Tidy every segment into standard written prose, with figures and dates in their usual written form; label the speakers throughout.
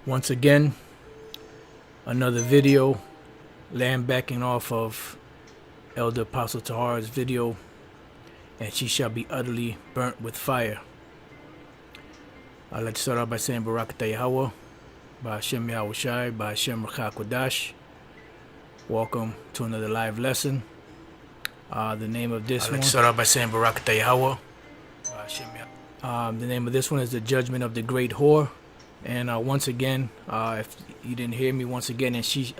Speaker 1: Once again, another video, backing off of Elder Apostle Tahar's video, and she shall be utterly burnt with fire. I'd like to start off by saying Barakatah Yahweh, by Hashem Yahweh Shai, by Hashem Rakha Kodash. Welcome to another live lesson. The name of this one. I'd like to start off by saying Barakatah Yahweh, by Hashem Yahweh. The name of this one is The Judgment of the Great Whore. And once again, if you didn't hear me, once again, and she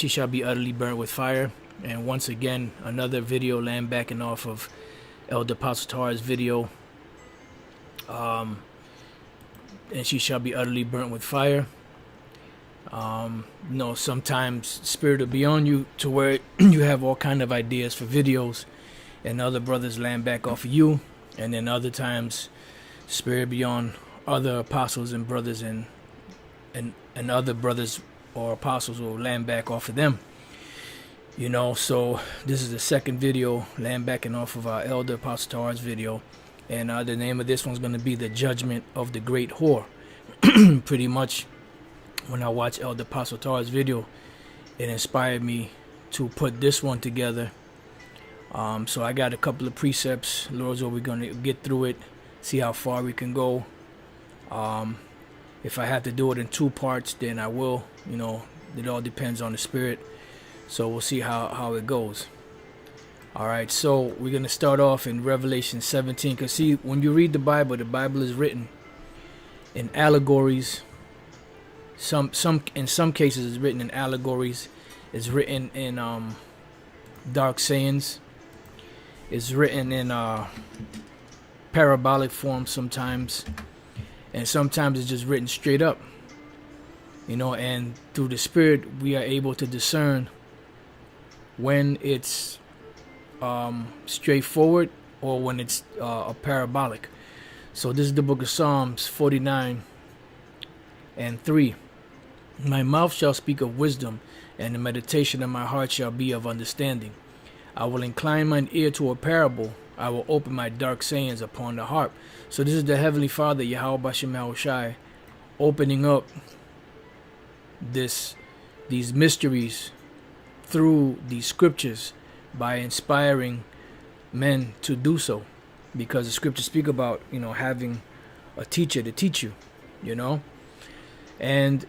Speaker 1: shall be utterly burnt with fire. And once again, another video backing off of Elder Apostle Tahar's video. And she shall be utterly burnt with fire. Sometimes spirit will be on you to where you have all kind of ideas for videos, and other brothers land back off of you, and then other times spirit be on other apostles and brothers, and other brothers or apostles will land back off of them. So this is the second video backing off of our Elder Apostle Tahar's video, and the name of this one's going to be The Judgment of the Great Whore. Pretty much, when I watched Elder Apostle Tahar's video, it inspired me to put this one together. So I got a couple of precepts. Lord's will, we're going to get through it, see how far we can go. If I have to do it in two parts, then I will. It all depends on the spirit. So we'll see how it goes. Alright, so we're going to start off in Revelation 17. Because see, when you read the Bible is written in allegories. In some cases it's written in allegories. It's written in dark sayings. It's written in parabolic form sometimes. And sometimes it's just written straight up. And through the spirit we are able to discern when it's straightforward or when it's a parabolic. So this is the book of Psalms 49 and 3. My mouth shall speak of wisdom, and the meditation of my heart shall be of understanding. I will incline mine ear to a parable. I will open my dark sayings upon the harp. So this is the Heavenly Father, Yahweh Bashem Yahweh Shai, opening up these mysteries through these scriptures by inspiring men to do so. Because the scriptures speak about, having a teacher to teach you, And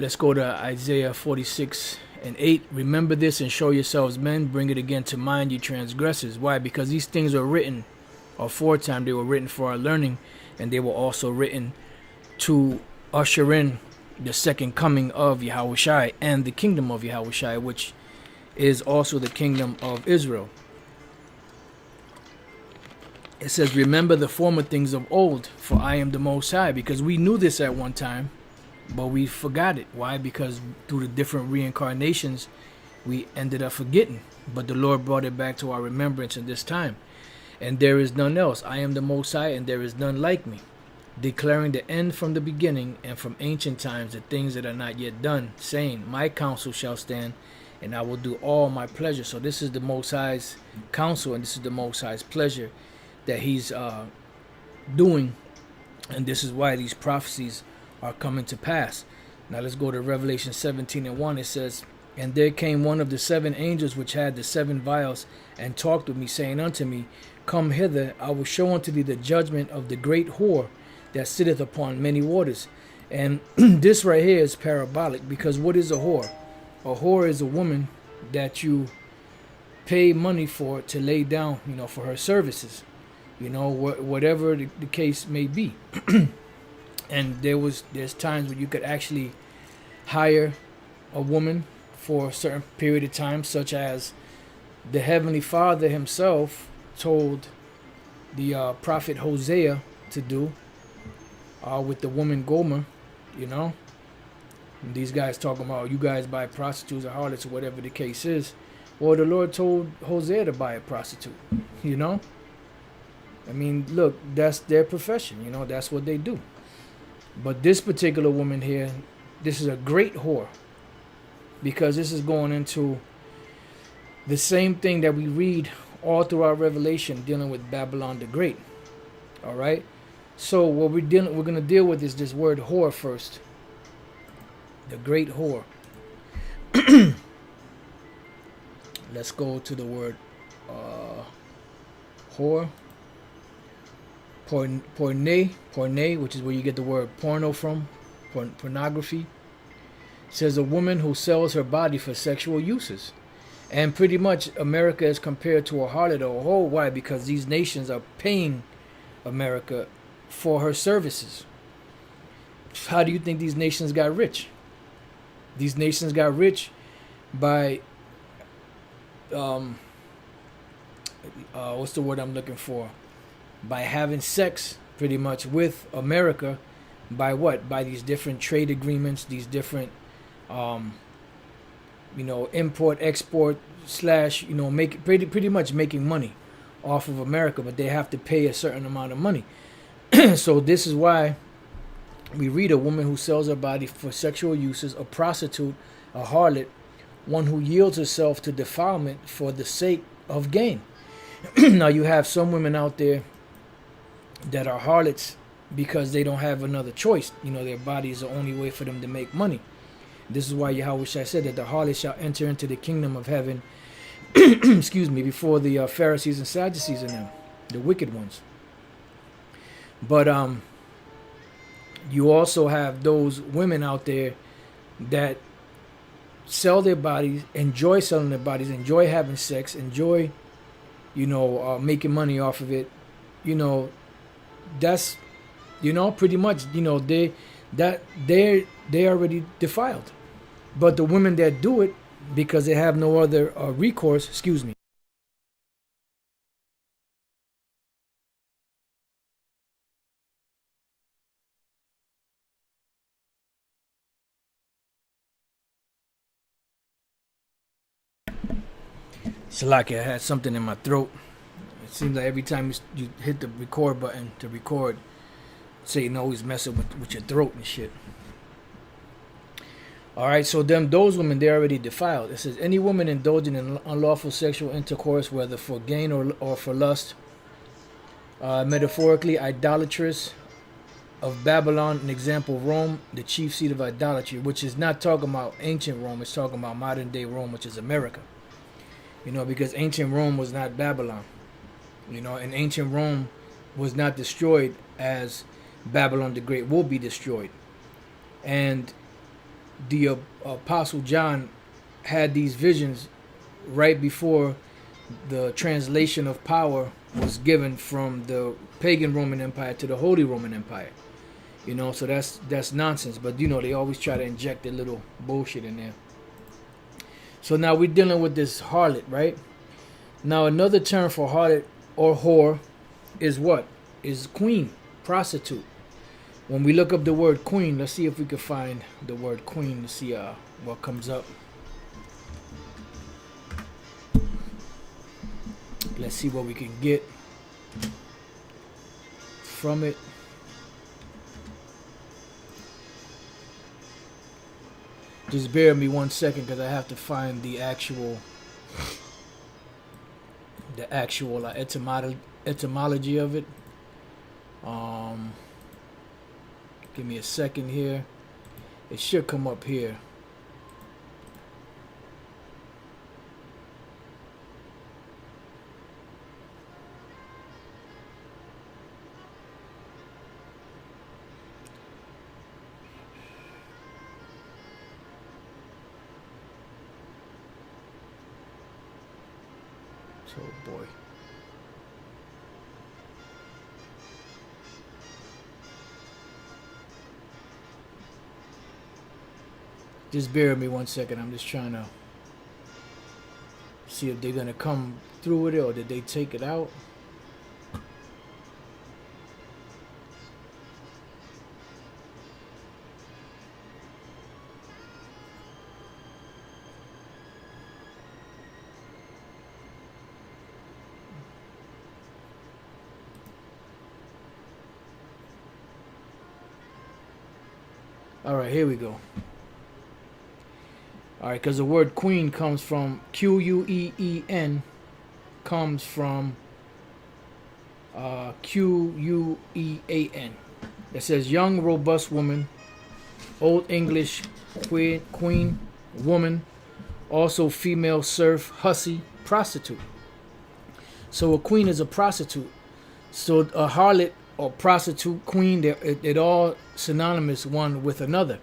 Speaker 1: let's go to Isaiah 46 and 8. Remember this and show yourselves men. Bring it again to mind, ye transgressors. Why? Because these things are written aforetime. They were written for our learning, and they were also written to usher in the second coming of Yahweh Shai and the kingdom of Yahweh Shai, which is also the kingdom of Israel. It says, remember the former things of old, for I am the Most High. Because we knew this at one time, but we forgot it. Why? Because through the different reincarnations, we ended up forgetting. But the Lord brought it back to our remembrance in this time. And there is none else. I am the Most High, and there is none like me. Declaring the end from the beginning, and from ancient times the things that are not yet done. Saying, my counsel shall stand, and I will do all my pleasure. So this is the Most High's counsel, and this is the Most High's pleasure that he's doing. And this is why these prophecies are coming to pass. Now let's go to Revelation 17 and 1. It says, and there came one of the seven angels which had the seven vials, and talked with me, saying unto me, come hither, I will show unto thee the judgment of the great whore that sitteth upon many waters. And this right here is parabolic, because what is a whore? A whore is a woman that you pay money for to lay down, for her services, whatever the case may be. And there's times when you could actually hire a woman for a certain period of time, such as the Heavenly Father himself told the prophet Hosea to do with the woman Gomer, And these guys talking about, you guys buy prostitutes or harlots or whatever the case is. Well, the Lord told Hosea to buy a prostitute, I mean, look, that's their profession, that's what they do. But this particular woman here, this is a great whore, because this is going into the same thing that we read all throughout Revelation, dealing with Babylon the Great. All right. So what we're going to deal with is this word whore first. The great whore. Let's go to the word whore. Porne, which is where you get the word porno from, pornography. Says a woman who sells her body for sexual uses. And pretty much America is compared to a harlot or a whore. Why? Because these nations are paying America for her services. How do you think these nations got rich? These nations got rich by what's the word I'm looking for? By having sex pretty much with America. By what? By these different trade agreements, these different import, export, / make pretty much making money off of America, but they have to pay a certain amount of money. So this is why we read a woman who sells her body for sexual uses, a prostitute, a harlot, one who yields herself to defilement for the sake of gain. Now you have some women out there that are harlots because they don't have another choice. Their body is the only way for them to make money. This is why Yahweh Shai said that the harlot shall enter into the kingdom of heaven, excuse me, before the Pharisees and Sadducees and them, the wicked ones. But you also have those women out there that sell their bodies, enjoy selling their bodies, enjoy having sex, enjoy, making money off of it. That's, pretty much, they're already defiled. But the women that do it, because they have no other recourse, excuse me. Salaki, I had something in my throat. It seems like every time you hit the record button to record, Satan always messing with your throat and shit. Alright, so those women, they're already defiled. It says, any woman indulging in unlawful sexual intercourse, whether for gain or for lust, metaphorically idolatrous, of Babylon, an example, Rome, the chief seat of idolatry, which is not talking about ancient Rome, it's talking about modern day Rome, which is America. Because ancient Rome was not Babylon. And ancient Rome was not destroyed as Babylon the Great will be destroyed. And the Apostle John had these visions right before the translation of power was given from the pagan Roman Empire to the Holy Roman Empire. So that's nonsense. But they always try to inject a little bullshit in there. So now we're dealing with this harlot, right? Now another term for harlot or whore is what? Is queen, prostitute. When we look up the word queen, let's see if we can find the word queen to see what comes up. Let's see what we can get from it. Just bear with me 1 second because I have to find the actual etymology of it. Give me a second here. It should come up here. Oh boy. Just bear with me 1 second. I'm just trying to see if they're gonna come through with it or did they take it out. All right, here we go. All right, because the word queen comes from Queen, comes from Quean. It says young, robust woman, Old English queen, woman. Also female serf, hussy, prostitute. So a queen is a prostitute. So a harlot or prostitute, queen, it all synonymous one with another.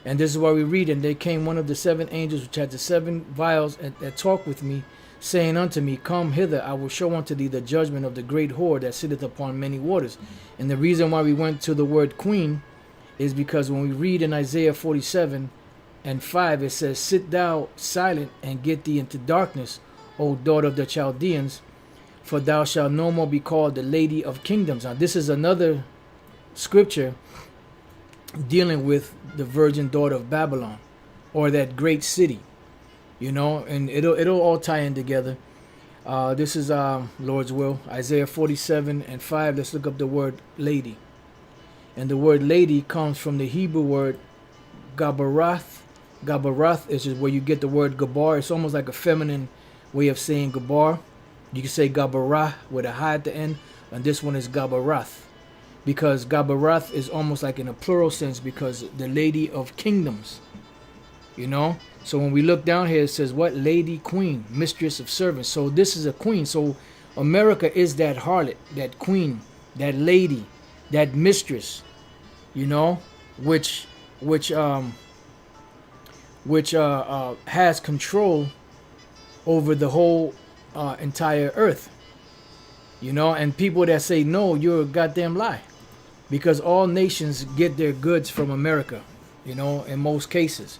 Speaker 1: And this is why we read, and there came one of the seven angels which had the seven vials that talked with me, saying unto me, Come hither, I will show unto thee the judgment of the great whore that sitteth upon many waters. And the reason why we went to the word queen is because when we read in Isaiah 47:5, it says, Sit thou silent and get thee into darkness, O daughter of the Chaldeans, for thou shalt no more be called the lady of kingdoms. Now this is another scripture dealing with the virgin daughter of Babylon, or that great city, and it'll all tie in together. This is Lord's will, Isaiah 47:5. Let's look up the word lady. And the word lady comes from the Hebrew word Gabarath. Gabarath is just where you get the word Gabar. It's almost like a feminine way of saying Gabar. You can say Gabarah with a ha at the end, and this one is Gabarath, because Gabarath is almost like in a plural sense, because the lady of kingdoms, So when we look down here, it says what? Lady, queen, mistress of servants. So this is a queen. So America is that harlot, that queen, that lady, that mistress, which has control over the whole entire earth, and people that say no, you're a goddamn lie, because all nations get their goods from America, in most cases.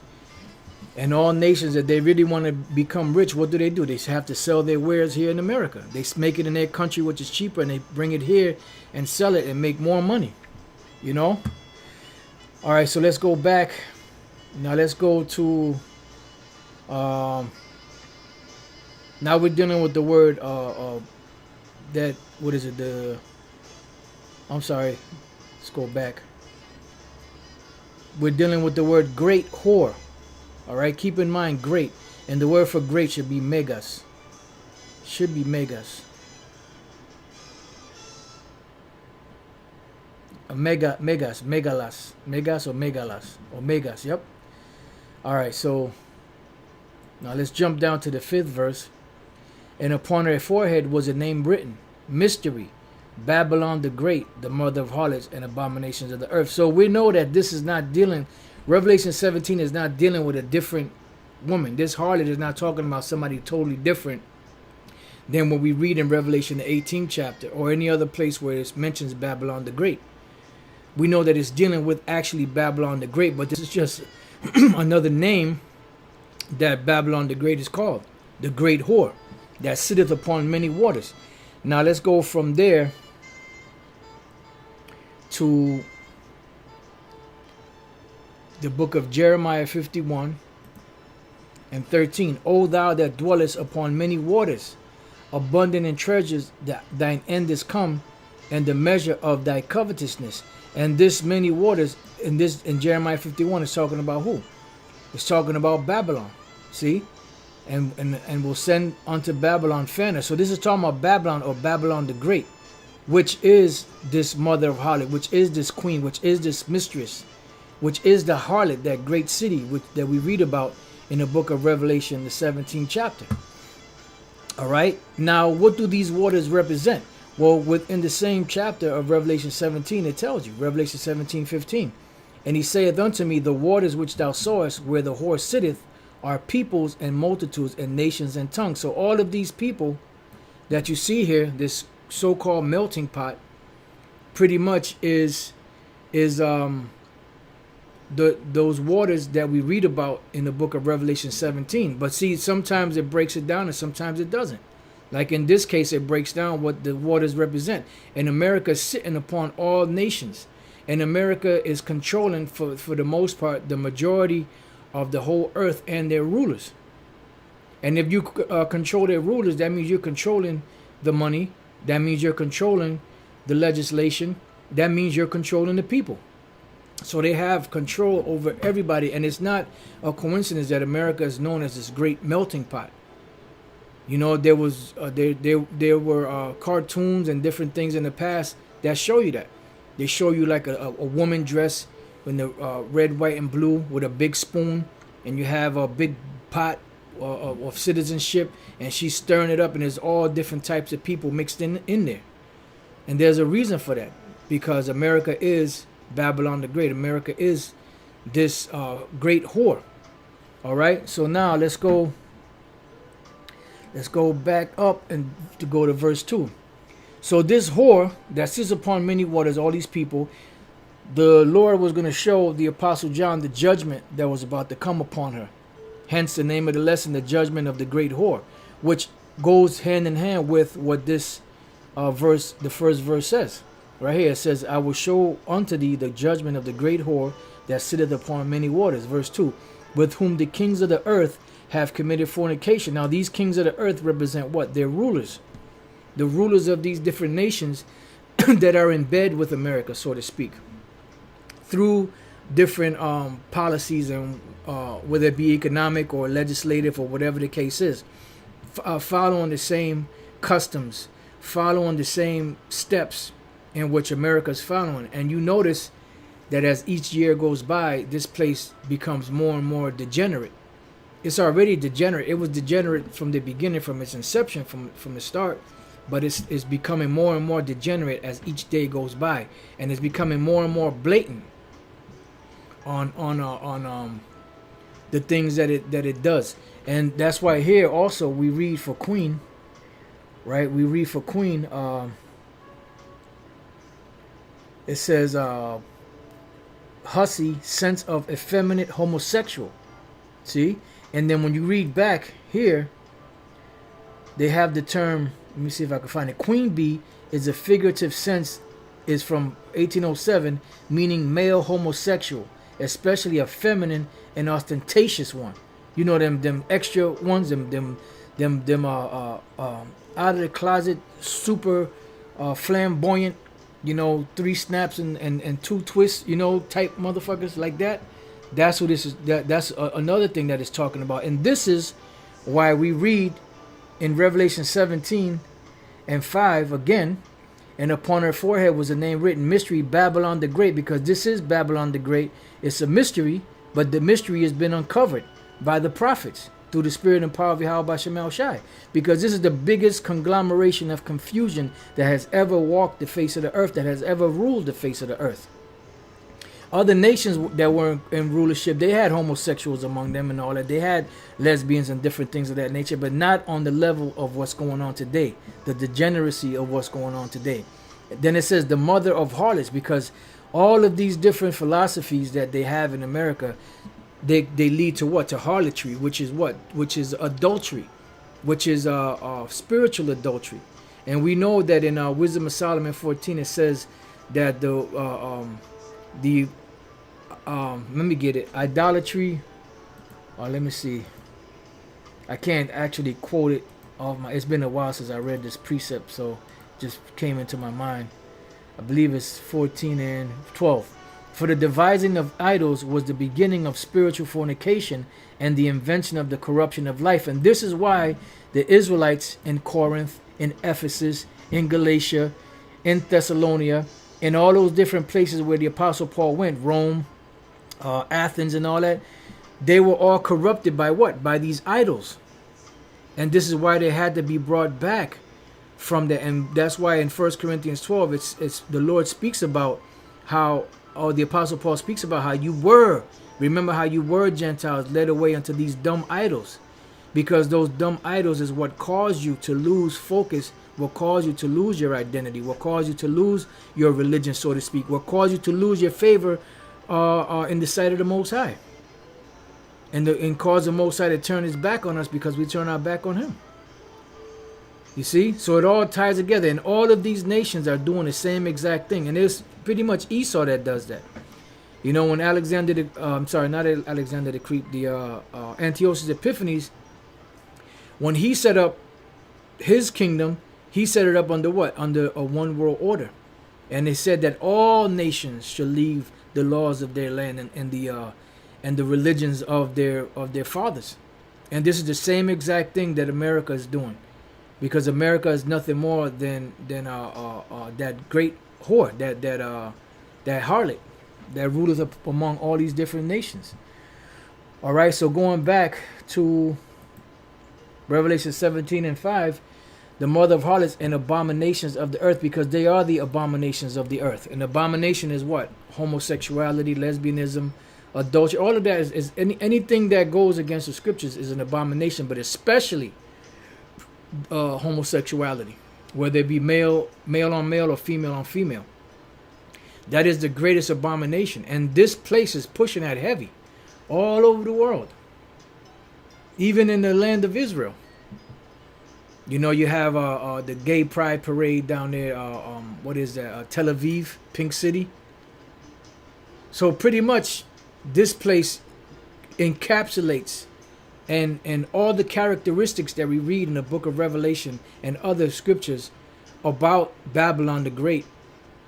Speaker 1: And all nations that they really want to become rich, what do? They have to sell their wares here in America. They make it in their country, which is cheaper, and they bring it here and sell it and make more money, All right, so let's go back. Now let's go to now we're dealing with the word that, what is it? I'm sorry. Let's go back. We're dealing with the word great whore. All right, keep in mind great, and the word for great should be megas. Should be megas. Megas, megalas, megas or megalas or megas. Yep. All right, so now let's jump down to the 5th verse. And upon her forehead was a name written, Mystery, Babylon the Great, the mother of harlots and abominations of the earth. So we know that this is not dealing, Revelation 17 is not dealing with a different woman. This harlot is not talking about somebody totally different than what we read in Revelation the 18th chapter or any other place where it mentions Babylon the Great. We know that it's dealing with actually Babylon the Great, but this is just another name that Babylon the Great is called, the great whore that sitteth upon many waters. Now let's go from there to the book of Jeremiah 51:13. O thou that dwellest upon many waters, abundant in treasures, that thine end is come, and the measure of thy covetousness. And this many waters in Jeremiah 51 is talking about who? It's talking about Babylon. See? And will send unto Babylon Fanner. So this is talking about Babylon, or Babylon the Great, which is this mother of harlot, which is this queen, which is this mistress, which is the harlot, that great city that we read about in the book of Revelation, the 17th chapter. All right. Now, what do these waters represent? Well, within the same chapter of Revelation 17, it tells you, Revelation 17:15. And he saith unto me, the waters which thou sawest, where the whore sitteth, are peoples and multitudes and nations and tongues. So all of these people that you see here, this so-called melting pot, pretty much is those waters that we read about in the book of Revelation 17. But see, sometimes it breaks it down and sometimes it doesn't. Like in this case, it breaks down what the waters represent. And America is sitting upon all nations. And America is controlling, for the most part, the majority of the whole earth and their rulers. And if you control their rulers, that means you're controlling the money. That means you're controlling the legislation. That means you're controlling the people. So they have control over everybody. And it's not a coincidence that America is known as this great melting pot. You know, there were cartoons and different things in the past that show you that. They show you like a woman dressed in the red, white, and blue with a big spoon, and you have a big pot of citizenship, and she's stirring it up, and there's all different types of people mixed in there. And there's a reason for that, because America is Babylon the Great. America is this great whore. All right. So now let's go back up and to go to verse 2. So this whore that sits upon many waters, all these people, the Lord was going to show the Apostle John the judgment that was about to come upon her. Hence the name of the lesson, the judgment of the great whore, which goes hand in hand with what this verse, the first verse says. Right here it says, I will show unto thee the judgment of the great whore that sitteth upon many waters. Verse 2, with whom the kings of the earth have committed fornication. Now these kings of the earth represent what? They're rulers. The rulers of these different nations that are in bed with America, so to speak, through different policies, and whether it be economic or legislative or whatever the case is, following the same customs, following the same steps in which America's following. And you notice that as each year goes by, this place becomes more and more degenerate. It's already degenerate. It was degenerate from the beginning, from its inception, from the start. But it's becoming more and more degenerate as each day goes by, and it's becoming more and more blatant on the things that it does. And that's why here also we read for Queen, right? We read for Queen. It says, hussy, sense of effeminate homosexual. See? And then when you read back here, they have the term, let me see if I can find it. Queen bee is a figurative sense, is from 1807, meaning male homosexual, especially a feminine and ostentatious one. You know them extra ones, them out of the closet, super flamboyant, 3 snaps and 2 twists, type motherfuckers like that. That's what this is. That's another thing that it's talking about. And this is why we read in Revelation 17:5 again, and upon her forehead was a name written, Mystery, Babylon the Great, because this is Babylon the Great. It's a mystery, but the mystery has been uncovered by the prophets through the spirit and power of Yahweh Shemel Shai, because this is the biggest conglomeration of confusion that has ever walked the face of the earth, that has ever ruled the face of the earth. Other nations that were in rulership, they had homosexuals among them and all that. They had lesbians and different things of that nature, but not on the level of what's going on today, the degeneracy of what's going on today. Then it says the mother of harlots, because all of these different philosophies that they have in America, they lead to what? To harlotry, which is what? Which is adultery, which is spiritual adultery. And we know that in Wisdom of Solomon 14, it says that let me get it. Idolatry. Let me see. I can't actually quote it it's been a while since I read this precept, so it just came into my mind. I believe it's 14 and 12. For the devising of idols was the beginning of spiritual fornication and the invention of the corruption of life. And this is why the Israelites in Corinth, in Ephesus, in Galatia, in Thessalonica, in all those different places where the Apostle Paul went, Rome, Athens and all that, they were all corrupted by what? By these idols. And this is why they had to be brought back from that. And that's why in 1 Corinthians 12, it's the Lord speaks about how, or the Apostle Paul speaks about how you were, remember how you were Gentiles led away unto these dumb idols. Because those dumb idols is what caused you to lose focus, will cause you to lose your identity, will cause you to lose your religion, so to speak, will cause you to lose your favor in the sight of the Most High, and cause the Most High to turn his back on us because we turn our back on him. You see? So it all ties together, and all of these nations are doing the same exact thing, and it's pretty much Esau that does that. When Alexander the Antiochus Epiphanes, when he set up his kingdom, he set it up under what? Under a one world order. And they said that all nations should leave the laws of their land and the religions of their fathers. And this is the same exact thing that America is doing, because America is nothing more than that great whore, that harlot. that ruleth among all these different nations. All right, so going back to Revelation 17 and 5, the mother of harlots and abominations of the earth, because they are the abominations of the earth. An abomination is what? Homosexuality, lesbianism, adultery. All of that is anything that goes against the scriptures is an abomination, but especially homosexuality, whether it be male on male or female on female. That is the greatest abomination. And this place is pushing that heavy all over the world, even in the land of Israel. You know, you have the gay pride parade down there. What is that? Tel Aviv, Pink City. So pretty much this place encapsulates and all the characteristics that we read in the book of Revelation and other scriptures about Babylon the Great,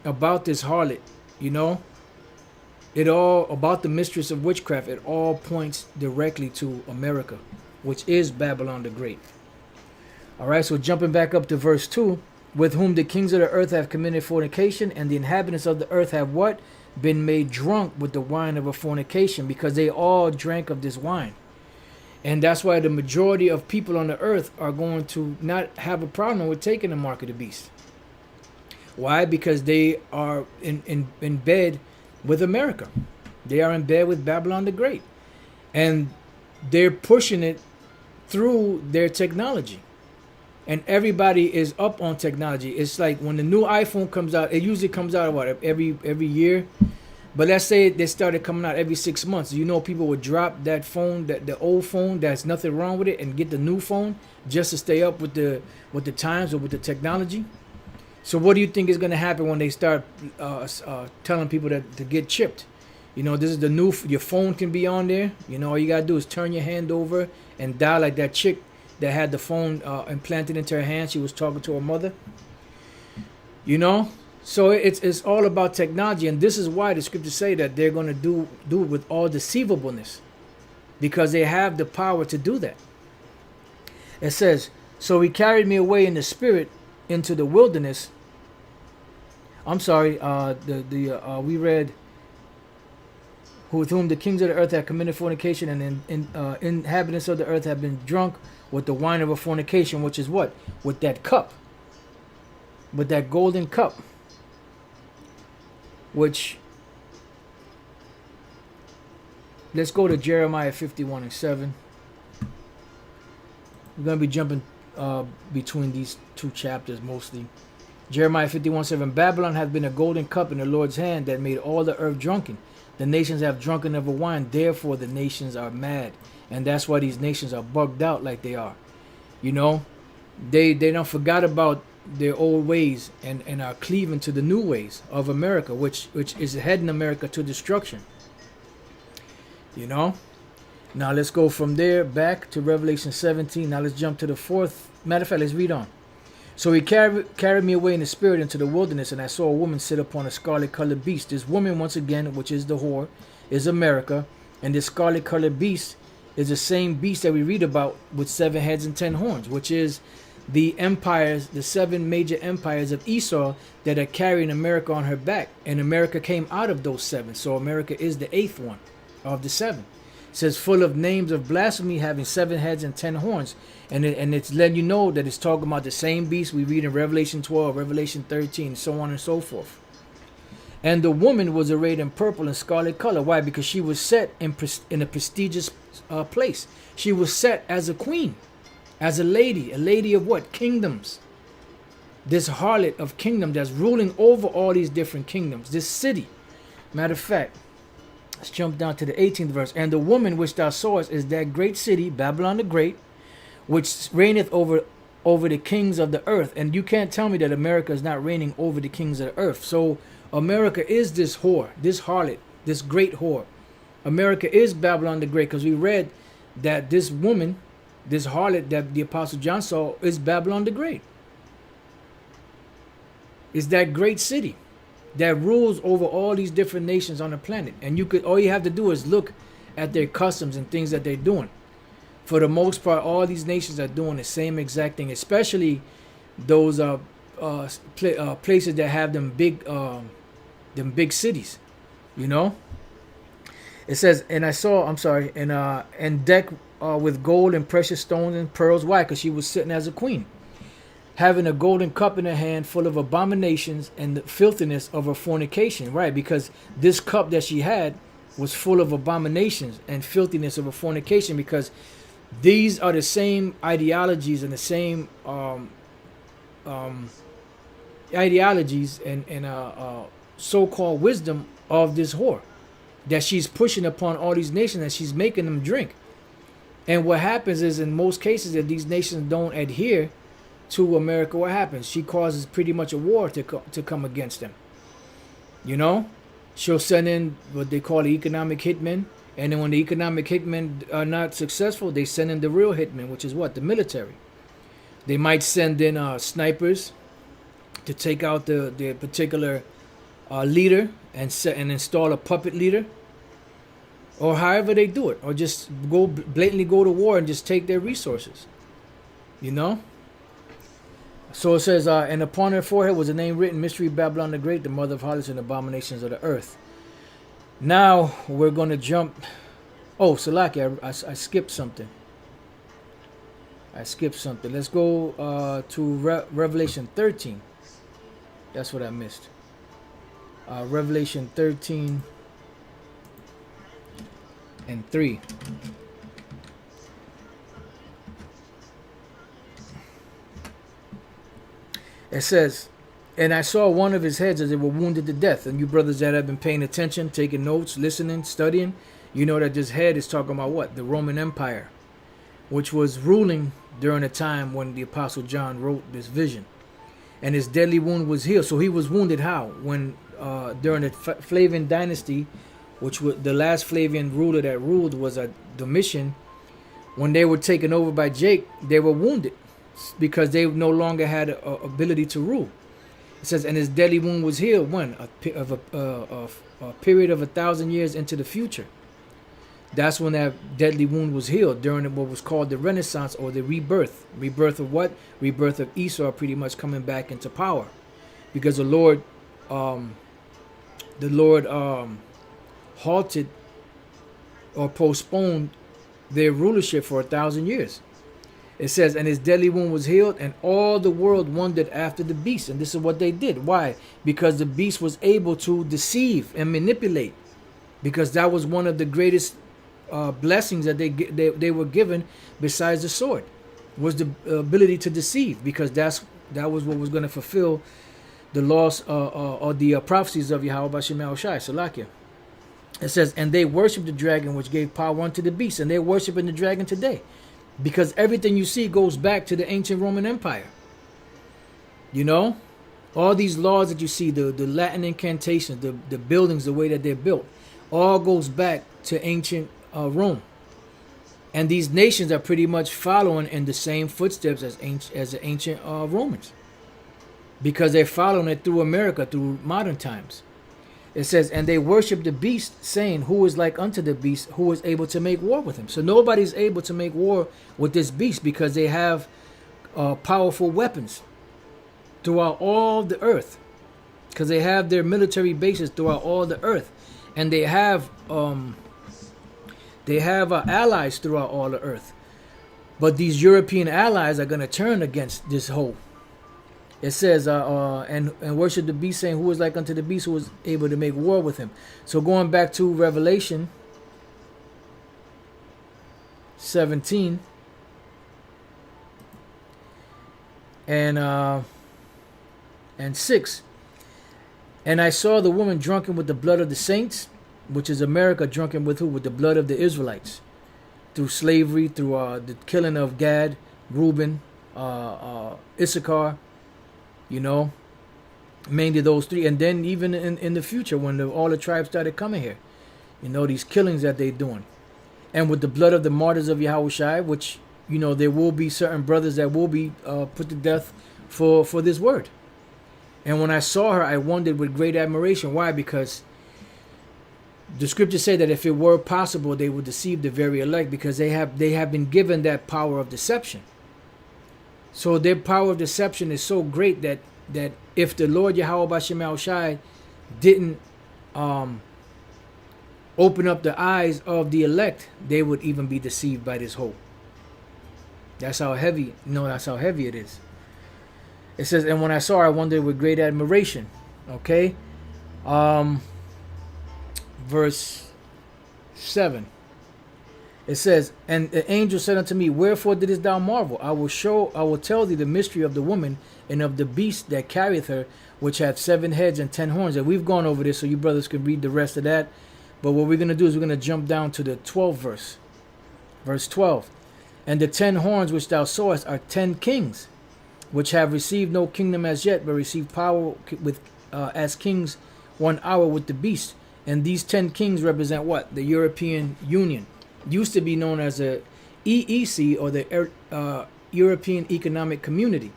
Speaker 1: about this harlot, you know, it all about the mistress of witchcraft. It all points directly to America, which is Babylon the Great. All right, so jumping back up to verse 2, with whom the kings of the earth have committed fornication, and the inhabitants of the earth have what? Been made drunk with the wine of a fornication, because they all drank of this wine. And that's why the majority of people on the earth are going to not have a problem with taking the mark of the beast. Why? Because they are in bed with America. They are in bed with Babylon the Great. And they're pushing it through their technology. And everybody is up on technology. It's like when the new iPhone comes out, it usually comes out what, every year. But let's say they started coming out every 6 months. You know, people would drop that phone, the old phone, that's nothing wrong with it, and get the new phone just to stay up with the times or with the technology. So what do you think is going to happen when they start telling people that to get chipped? You know, this is the new, your phone can be on there. You know, all you got to do is turn your hand over and dial, like that chick that had the phone implanted into her hand. She was talking to her mother. You know, so it's all about technology, and this is why the scriptures say that they're going to do it with all deceivableness, because they have the power to do that. It says, so he carried me away in the spirit into the wilderness. I'm sorry, we read, with whom the kings of the earth have committed fornication, and inhabitants of the earth have been drunk with the wine of a fornication, which is what? With that cup. With that golden cup. Which, let's go to Jeremiah 51 and 7. We're going to be jumping between these two chapters mostly. Jeremiah 51:7. Babylon hath been a golden cup in the Lord's hand that made all the earth drunken. The nations have drunken of a wine, therefore the nations are mad. And that's why these nations are bugged out like they are. You know, they don't forgot about their old ways and are cleaving to the new ways of America, which is heading America to destruction. You know? Now let's go from there back to Revelation 17. Now let's jump to the fourth. Matter of fact, let's read on. So he carried me away in the spirit into the wilderness, and I saw a woman sit upon a scarlet-colored beast. This woman, once again, which is the whore, is America. And this scarlet-colored beast is the same beast that we read about with 7 heads and 10 horns, which is the empires, the 7 major empires of Esau that are carrying America on her back. And America came out of those 7. So America is the 8th one of the 7. It says, full of names of blasphemy, having 7 heads and 10 horns. And it's letting you know that it's talking about the same beast we read in Revelation 12, Revelation 13, so on and so forth. And the woman was arrayed in purple and scarlet color. Why? Because she was set in a prestigious place. She was set as a queen, as a lady of what? Kingdoms. This harlot of kingdom that's ruling over all these different kingdoms. This city. Matter of fact, let's jump down to the 18th verse. And the woman which thou sawest is that great city, Babylon the Great, which reigneth over the kings of the earth. And you can't tell me that America is not reigning over the kings of the earth. So America is this whore, this harlot, this great whore. America is Babylon the Great, because we read that this woman, this harlot that the Apostle John saw, is Babylon the Great. It's that great city that rules over all these different nations on the planet. And all you have to do is look at their customs and things that they're doing. For the most part, all these nations are doing the same exact thing, especially those places that have them big cities. You know, it says, and I saw, I'm sorry, and decked with gold and precious stones and pearls. Why? Because she was sitting as a queen, having a golden cup in her hand full of abominations and the filthiness of her fornication. Right? Because this cup that she had was full of abominations and filthiness of her fornication, because these are the same ideologies and the same ideologies and so-called wisdom of this whore that she's pushing upon all these nations, and she's making them drink. And what happens is, in most cases, if these nations don't adhere to America, what happens? She causes pretty much a war to come against them. You know, she'll send in what they call the economic hitmen, and then when the economic hitmen are not successful, they send in the real hitmen, which is what? The military. They might send in snipers to take out the particular leader and install a puppet leader, or however they do it, or just blatantly go to war and just take their resources. You know. So it says, and upon her forehead was a name written, Mystery Babylon the Great, the mother of harlots and abominations of the earth. Now we're going to jump. Oh, Salaki, I skipped something. Let's go to Revelation 13. That's what I missed. Revelation 13 and 3. It says, and I saw one of his heads as they were wounded to death. And you brothers that have been paying attention, taking notes, listening, studying, you know that this head is talking about what? The Roman Empire, which was ruling during the time when the Apostle John wrote this vision. And his deadly wound was healed. So he was wounded how? When during the Flavian dynasty, which was the last Flavian ruler that ruled was Domitian. When they were taken over by Jake, they were wounded because they no longer had a ability to rule. It says, and his deadly wound was healed when? A period of 1,000 years into the future. That's when that deadly wound was healed, during what was called the Renaissance, or the rebirth. Rebirth of what? Rebirth of Esau, pretty much coming back into power. Because the Lord halted or postponed their rulership for 1,000 years. It says, and his deadly wound was healed, and all the world wondered after the beast. And this is what they did. Why? Because the beast was able to deceive and manipulate. Because that was one of the greatest blessings that they were given, besides the sword, was the ability to deceive. Because that was what was going to fulfill the laws or the prophecies of Yahweh Bashim Shai Salakia. It says, and they worshiped the dragon, which gave power unto the beast. And they're worshiping the dragon today. Because everything you see goes back to the ancient Roman Empire. You know? All these laws that you see, the Latin incantations, the buildings, the way that they're built, all goes back to ancient Rome. And these nations are pretty much following in the same footsteps as the ancient Romans. Because they're following it through America, through modern times. It says, and they worship the beast, saying, who is like unto the beast, who is able to make war with him. So nobody's able to make war with this beast, because they have powerful weapons throughout all the earth. Because they have their military bases throughout all the earth. And they have allies throughout all the earth. But these European allies are going to turn against this whole. It says, and worship the beast, saying, who is like unto the beast, who is able to make war with him. So going back to Revelation 17 and 6. And I saw the woman drunken with the blood of the saints, which is America, drunken with who? With the blood of the Israelites. Through slavery, through the killing of Gad, Reuben, Issachar. You know, mainly those three. And then even in the future, when all the tribes started coming here, you know, these killings that they're doing. And with the blood of the martyrs of Yahushua, which, you know, there will be certain brothers that will be put to death for this word. And when I saw her, I wondered with great admiration. Why? Because the scriptures say that if it were possible, they would deceive the very elect, because they have been given that power of deception. So their power of deception is so great that if the Lord Yahweh Bashim Shai didn't open up the eyes of the elect, they would even be deceived by this hope. That's how heavy, that's how heavy it is. It says, and when I saw her, I wondered with great admiration. Okay? Verse 7. It says, and the angel said unto me, wherefore didst thou marvel? I will tell thee the mystery of the woman and of the beast that carrieth her, which hath 7 heads and 10 horns. And we've gone over this, so you brothers can read the rest of that. But what we're going to do is we're going to jump down to the 12th verse. Verse 12. And the 10 horns which thou sawest are 10 kings, which have received no kingdom as yet, but receive power with as kings 1 hour with the beast. And these 10 kings represent what? The European Union. Used to be known as the EEC, or the European Economic Community.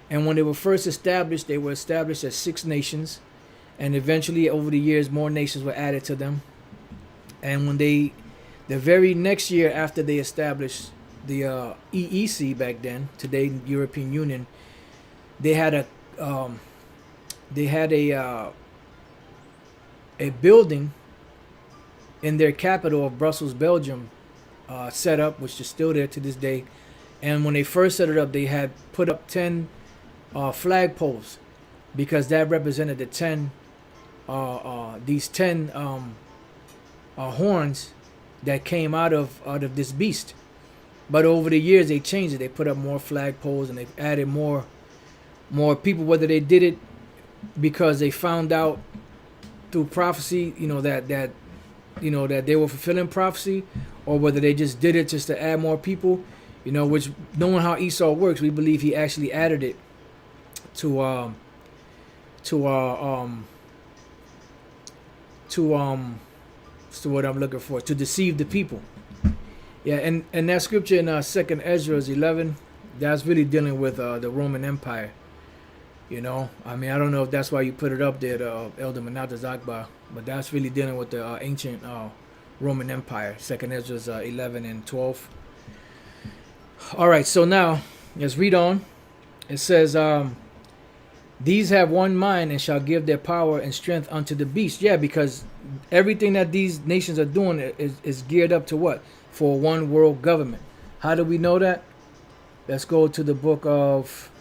Speaker 1: And when they were first established, they were established as 6 nations. And eventually, over the years, more nations were added to them. And when the very next year after they established the EEC back then, today European Union, they had a building in their capital of Brussels, Belgium, set up, which is still there to this day. And when they first set it up, they had put up 10 flagpoles, because that represented the 10 these 10 horns that came out of this beast. But over the years they changed it. They put up more flagpoles, and they've added more people, whether they did it because they found out through prophecy, that they were fulfilling prophecy, or whether they just did it just to add more people, which, knowing how Esau works, we believe he actually added it to what I'm looking for, to deceive the people. Yeah, and that scripture in 2nd Ezra 11, that's really dealing with the Roman Empire. I don't know if that's why you put it up there, Elder Manataz Akbar, but that's really dealing with the ancient Roman Empire, 2nd Ezra 11 and 12. All right, so now let's read on. It says, these have one mind and shall give their power and strength unto the beast. Yeah, because everything that these nations are doing is geared up to what? For one world government. How do we know that? Let's go to the book of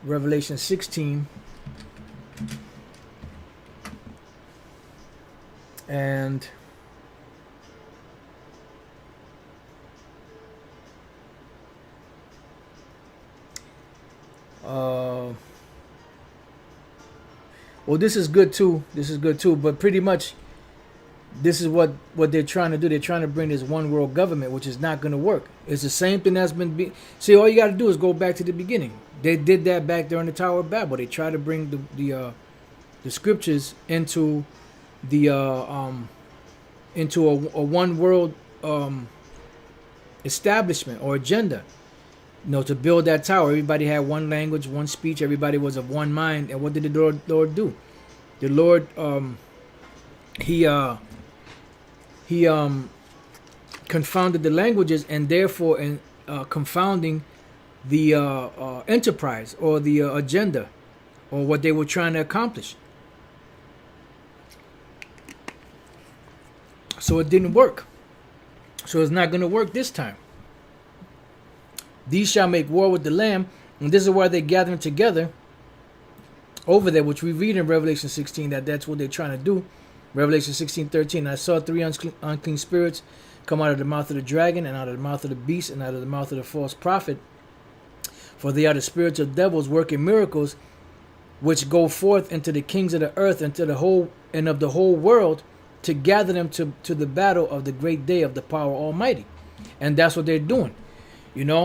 Speaker 1: Revelation 16. And well, this is good too. But pretty much, this is what they're trying to do. They're trying to bring this one world government, which is not going to work. It's the same thing that's been. See, all you got to do is go back to the beginning. They did that back during the Tower of Babel. They tried to bring the scriptures into into a one world establishment or agenda. To build that tower, everybody had one language, one speech. Everybody was of one mind. And what did the Lord do? The Lord, he confounded the languages, and therefore confounding the enterprise or the agenda, or what they were trying to accomplish. So it didn't work. So it's not going to work this time. These shall make war with the Lamb, and this is why they're gathering together over there, which we read in Revelation 16, that's what they're trying to do. Revelation 16:13, I saw 3 unclean spirits come out of the mouth of the dragon, and out of the mouth of the beast, and out of the mouth of the false prophet. For they are the spirits of devils working miracles, which go forth into the kings of the earth, and to the whole and of the whole world, to gather them to the battle of the great day of the power Almighty. And that's what they're doing.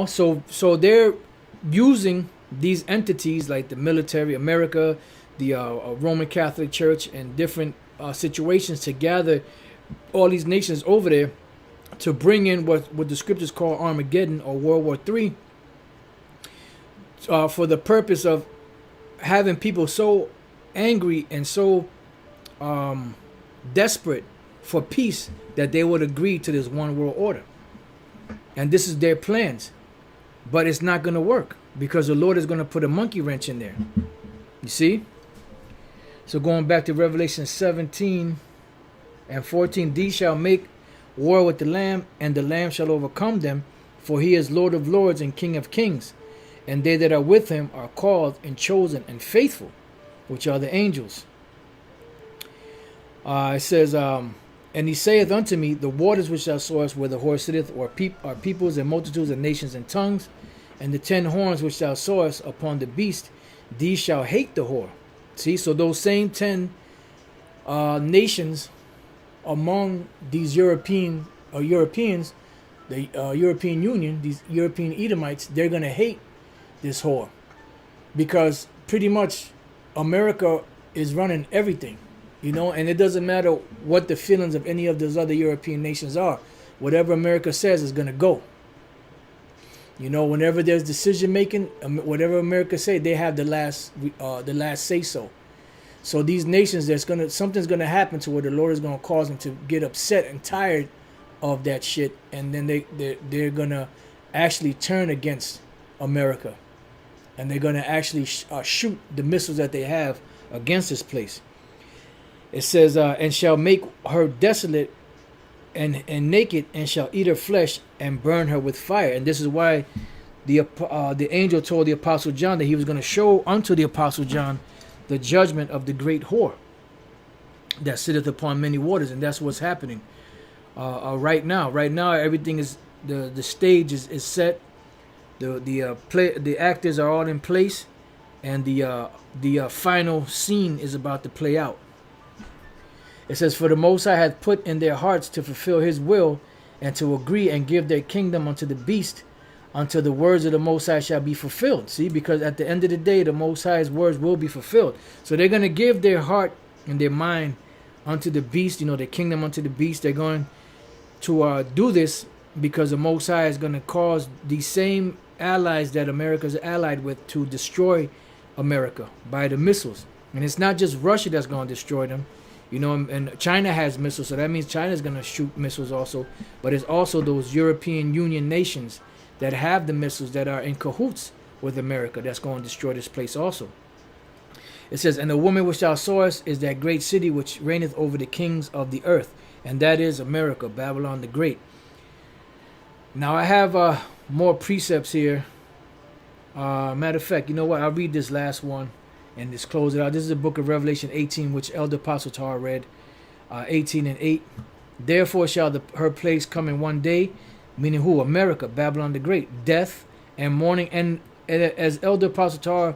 Speaker 1: So they're using these entities like the military, America, the Roman Catholic Church, and different situations to gather all these nations over there to bring in what the scriptures call Armageddon or World War III, for the purpose of having people so angry and so desperate for peace that they would agree to this one world order. And this is their plans. But it's not going to work, because the Lord is going to put a monkey wrench in there. You see? So going back to Revelation 17. And 14, these shall make war with the Lamb, and the Lamb shall overcome them, for he is Lord of lords and King of kings. And they that are with him are called and chosen and faithful, which are the angels. It says, and he saith unto me, the waters which thou sawest where the horse sitteth are peoples and multitudes and nations and tongues, and the 10 horns which thou sawest upon the beast, these shall hate the whore. See, so those same 10 nations among these Europeans, the European Union, these European Edomites, they're going to hate this whore, because pretty much America is running everything, you know, and it doesn't matter what the feelings of any of those other European nations are. Whatever America says is going to go. You know, whenever there's decision making, whatever America say, they have the last say so. So these nations, something's gonna happen to where the Lord is gonna cause them to get upset and tired of that shit, and then they're gonna actually turn against America, and they're gonna actually shoot the missiles that they have against this place. It says, and shall make her desolate and naked, and shall eat her flesh and burn her with fire. And this is why the angel told the Apostle John that he was going to show unto the Apostle John the judgment of the great whore that sitteth upon many waters. And that's what's happening right now. Right now, everything is, the stage is set. The actors are all in place, and the final scene is about to play out. It says, for the Most High hath put in their hearts to fulfill his will, and to agree and give their kingdom unto the beast, until the words of the Most High shall be fulfilled. See, because at the end of the day, the Most High's words will be fulfilled. So they're going to give their heart and their mind unto the beast, you know, their kingdom unto the beast. They're going to do this because the Most High is going to cause these same allies that America's allied with to destroy America by the missiles. And it's not just Russia that's going to destroy them. You know, and China has missiles, so that means China's going to shoot missiles also. But it's also those European Union nations that have the missiles that are in cahoots with America that's going to destroy this place also. It says, and the woman which thou sawest is that great city which reigneth over the kings of the earth. And that is America, Babylon the Great. Now I have more precepts here. Matter of fact, you know what? I'll read this last one and just close it out. This is the book of Revelation 18, which Elder Apostle Tar read, 18 and 8. Therefore shall her place come in one day, meaning who? America, Babylon the Great, death and mourning. And as Elder Apostle Tar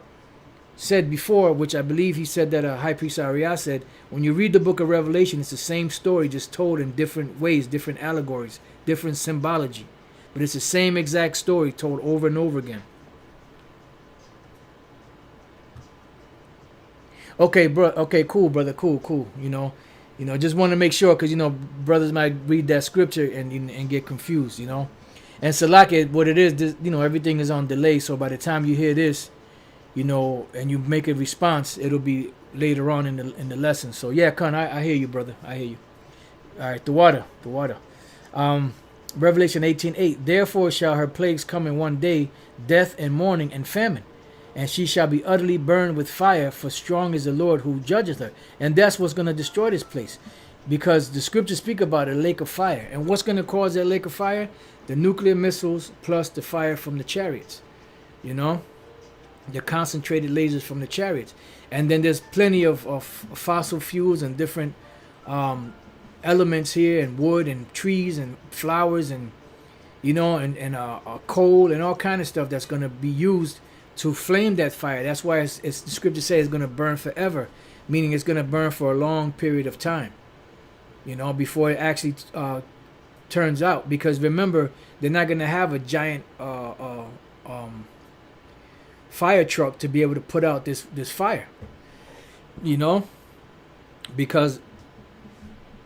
Speaker 1: said before, which I believe he said that High Priest Ariah said, when you read the book of Revelation, it's the same story, just told in different ways, different allegories, different symbology. But it's the same exact story told over and over again. Okay, bro. Okay, cool, brother. Cool. You know, just want to make sure, because brothers might read that scripture and get confused. And Salak, what it is, this, everything is on delay. So by the time you hear this, and you make a response, it'll be later on in the lesson. So yeah, Khan, I hear you, brother. I hear you. All right, the water. Revelation 18:8. Therefore shall her plagues come in one day, death and mourning and famine. And she shall be utterly burned with fire, for strong is the Lord who judgeth her. And that's what's going to destroy this place. Because the scriptures speak about a lake of fire. And what's going to cause that lake of fire? The nuclear missiles plus the fire from the chariots. The concentrated lasers from the chariots. And then there's plenty of fossil fuels and different elements here, and wood and trees and flowers and, coal and all kind of stuff that's going to be used to flame that fire. That's why the scripture says it's going to burn forever, meaning it's going to burn for a long period of time, before it actually turns out. Because remember, they're not going to have a giant fire truck to be able to put out this fire, because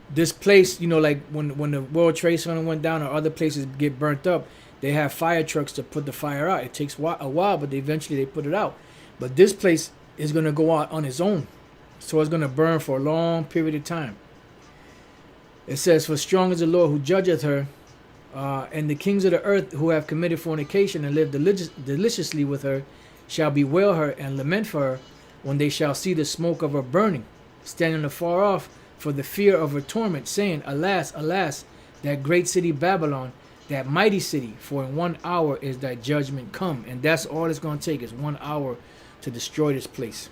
Speaker 1: this place, like when the World Trade Center went down or other places get burnt up, they have fire trucks to put the fire out. It takes a while, but eventually they put it out. But this place is going to go out on its own. So it's going to burn for a long period of time. It says, for strong is the Lord who judgeth her, and the kings of the earth who have committed fornication and lived deliciously with her shall bewail her and lament for her when they shall see the smoke of her burning, standing afar off for the fear of her torment, saying, Alas, alas, that great city Babylon, that mighty city, for in 1 hour is thy judgment come. And that's all it's going to take, is 1 hour to destroy this place,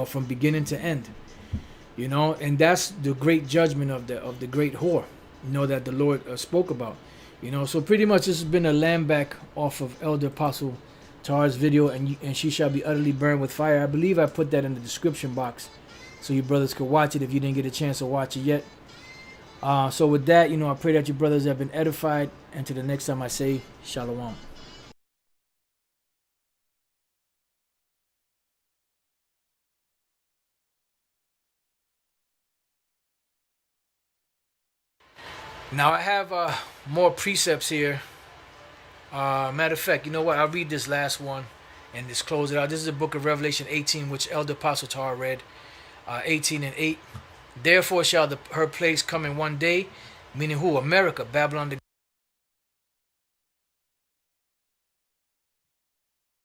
Speaker 1: from beginning to end. And that's the great judgment of the great whore, that the Lord spoke about. So pretty much this has been a land back off of Elder Apostle Tar's video, and she shall be utterly burned with fire. I believe I put that in the description box so you brothers could watch it if you didn't get a chance to watch it yet. So with that, I pray that you brothers have been edified, and to the next time I say shalom. Now I have more precepts here. Matter of fact, you know what? I'll read this last one and just close it out. This is the book of Revelation 18, which Elder Apostle Tar read, 18:8. Therefore shall her place come in one day, meaning who? America, Babylon the